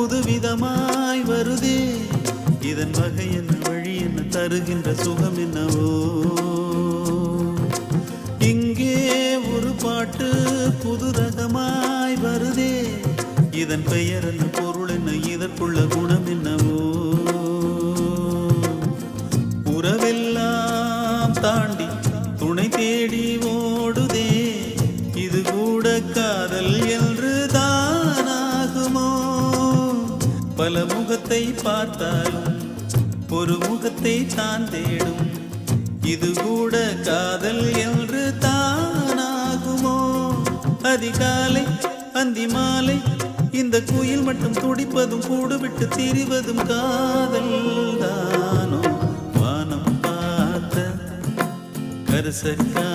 புதுவிதமாய் வருதே இதன் வகை என்ன வழி என்ன தருகின்ற சுகம் என்னவோ இங்கே ஒரு பாட்டு புது ரகமாய் வருதே இதன் பெயர் என்ன பொருள் என்ன இதற்குள்ள குணம் என்னவோ உறவெல்லாம் தாண்டி துணை தேடி ஓடுதே இது கூட காதல் என்று தானாகுமோ பல முகத்தை பார்த்தாலும் ஒரு முகத்தை தான் தேடும் இது கூட காதல் என்று தானாகுமோ அதிகாலை அந்தி மாலை இந்த குயில் மட்டும் துடிப்பதும் கூடு விட்டு திரிவதும் காதல் தானோ வானம் பார்த்த கரசக்கா